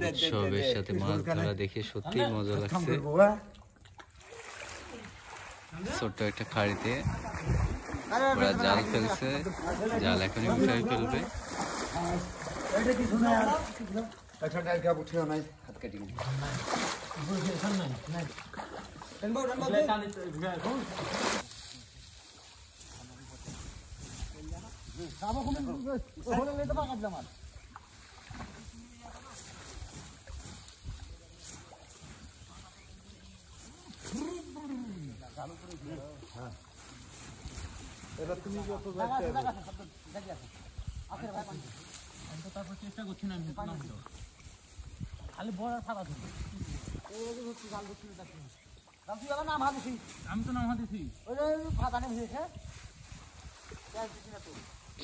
উৎসবের সাথে মাছ ধরা দেখে সত্যি মজা লাগছে। ছোট্ট একটা খাড়িতে ওরা জাল ফেলছে, জাল এখনই উঠাই ফেলবে। চেষ্টা করছি না খালি বড় ফাঁকা আমি তো নাম হাতেছি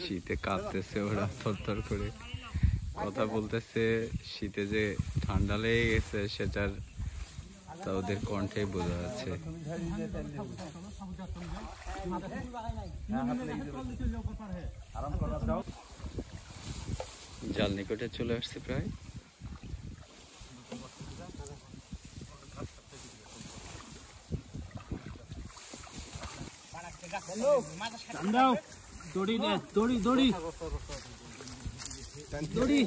শীতে কাঁপতেছে ওরা থরথর করে, কথা বলতেছে। শীতে যে ঠান্ডা লেগে গেছে সেটার তা ওদের কণ্ঠে বোঝা যাচ্ছে। জাল নিকটে চলে আসছে প্রায়। দড়ি নে দড়ি দড়ি দড়ি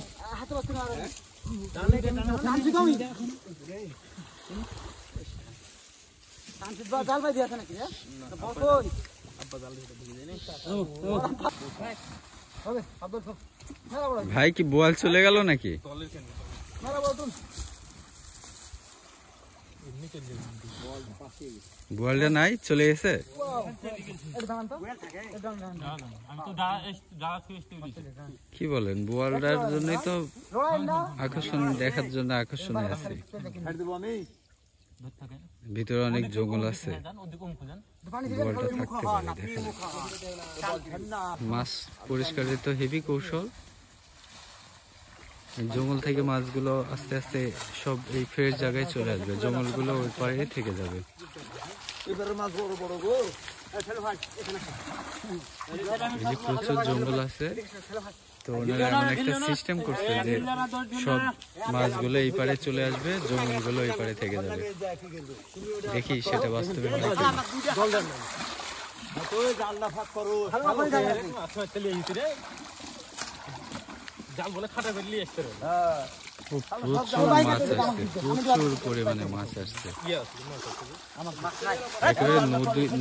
ভাই কি বোয়াল চলে গেল নাকি? বোয়ালটা নাই, চলে গেছে। কি বলেন? বোয়ালটার জন্যই তো আকর্ষণ, দেখার জন্য আকর্ষণীয় আছে। ভিতরে অনেক জঙ্গল আছে, বোয়ালটা থাকতে পারে। দেখেন মাছ পরিষ্কারের তো হেভি কৌশল। জঙ্গল থেকে মাছগুলো আস্তে আস্তে সব এই ফ্রেশ জায়গায় চলে আসবে, জঙ্গলগুলো ওই পারে থেকে যাবে। প্রচুর জঙ্গল আছে, তো ওনারা এমন একটা সিস্টেম করছে যে সব মাছগুলো এই পারে চলে আসবে, জঙ্গলগুলো এই পারে থেকে যাবে। দেখি সেটা বাস্তবে প্রচুর মাছ আসছে, প্রচুর পরিমাণে মাছ আসছে। একেবারে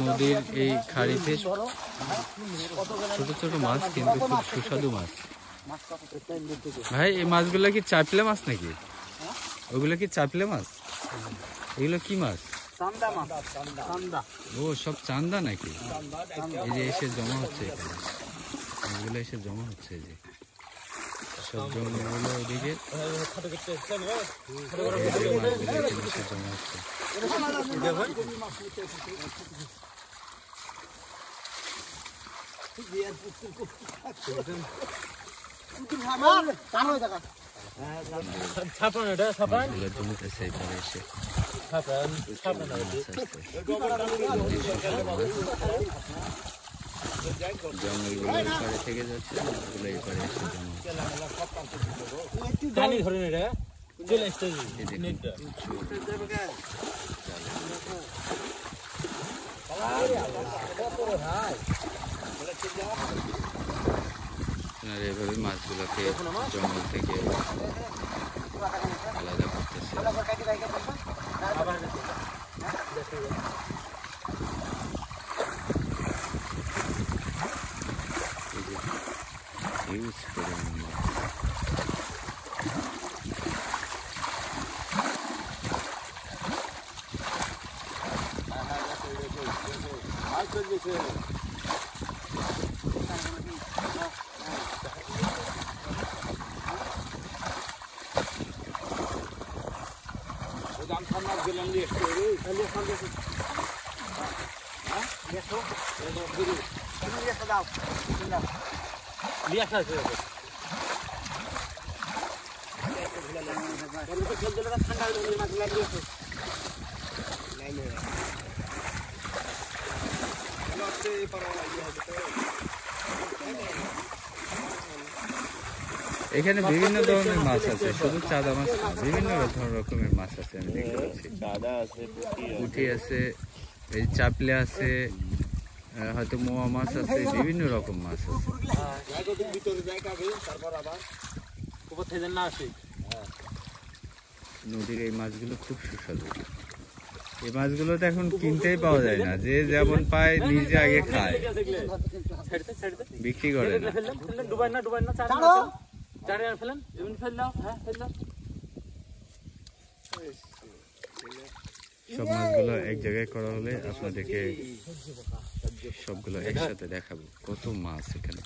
নদীর এই খাড়িতে ছোট ছোট মাছ, কিন্তু খুব সুস্বাদু মাছ। ভাই এই মাছগুলো কি চাপলে মাছ নাকি? ওগুলো কি চাপলে মাছ? এগুলো কি মাছ? ও সব চান্দা নাকি? এই যে এসে জমা হচ্ছে, এগুলো এসে জমা হচ্ছে। এই যে সব জঙ্গলগুলো ওদিকে জমা হচ্ছে। জমিতেছে এখানে এসে জঙ্গলগুলো এই পারে থেকে যাচ্ছে, মাছগুলো এই পারে এসে এভাবে মাছগুলোকে জঙ্গল থেকে আলাদা করতেছে। হিউজ পরিমাণ মাছ। ঠান্ডা এখানে বিভিন্ন ধরনের মাছ আছে, শুধু চাঁদা মাছ না, বিভিন্ন রকমের মাছ আছে আমি দেখতে পাচ্ছি। পুঁটি আছে, এই চাপলে আছে, হয়তো মোয়া মাছ আছে, বিভিন্ন রকম মাছ আছে। নদীর এই মাছগুলো খুব সুস্বাদু। এই মাছগুলো তো এখন কিনতেই পাওয়া যায় না, যে যেমন পায় নিজে আগে খায়, বিক্রি করে না। সব মাছগুলো এক জায়গায় করা হলে আপনাদেরকে সবগুলো একসাথে দেখাবো, কত মাছ এখানে।